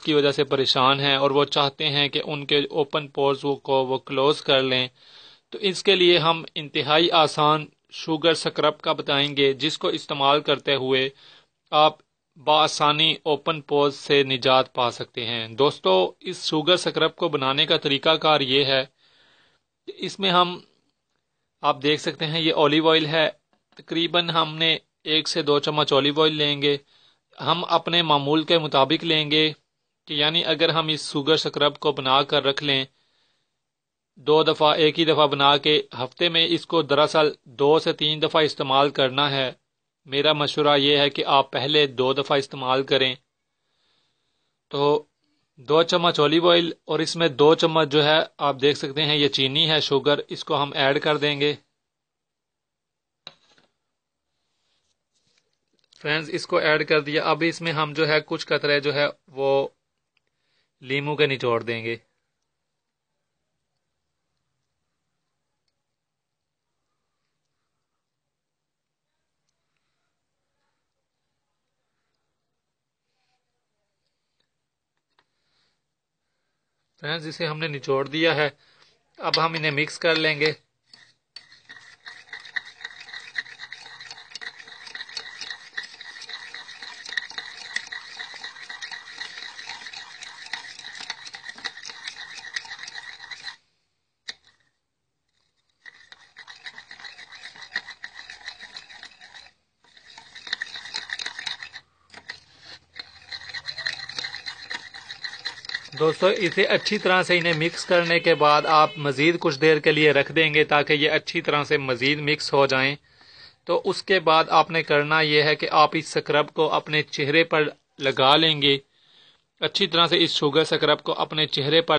کی وجہ سے پریشان ہیں اور وہ چاہتے ہیں کہ ان کے اوپن پورز کو وہ کلوز کر لیں، تو اس کے لیے ہم انتہائی آسان شوگر سکرب کا بتائیں گے، جس کو استعمال کرتے ہوئے آپ بآسانی اوپن پورز سے نجات پا سکتے ہیں۔ دوستو، اس شوگر سکرب کو بنانے کا طریقہ کار یہ ہے کہ اس میں آپ دیکھ سکتے ہیں یہ اولیو آئل ہے، تقریباً ہم نے 1 سے 2 چمچ اولیو آئل لیں گے۔ ہم اپنے معمول کے مطابق لیں گے کہ یعنی اگر ہم اس شوگر سکرب کو بنا کر رکھ لیں 2 دفعہ، ایک ہی دفعہ بنا کے ہفتے میں اس کو دراصل 2 سے 3 دفعہ استعمال کرنا ہے۔ میرا مشورہ یہ ہے کہ آپ پہلے 2 دفعہ استعمال کریں۔ تو 2 چمچ اولیو آئل اور اس میں 2 چمچ جو ہے آپ دیکھ سکتے ہیں یہ چینی ہے، شوگر، اس کو ہم ایڈ کر دیں گے۔ فرینڈز، اس کو ایڈ کر دیا۔ اب اس میں ہم جو ہے کچھ قطرے جو ہے وہ لیموں کے نچوڑ دیں گے۔ فرینڈز، اسے ہم نے نچوڑ دیا ہے، اب ہم انہیں مکس کر لیں گے۔ دوستو، اسے اچھی طرح سے انہیں مکس کرنے کے بعد آپ مزید کچھ دیر کے لیے رکھ دیں گے تاکہ یہ اچھی طرح سے مزید مکس ہو جائیں۔ تو اس کے بعد آپ نے کرنا یہ ہے کہ آپ اس سکرب کو اپنے چہرے پر لگا لیں گے، اچھی طرح سے اس شوگر سکرب کو اپنے چہرے پر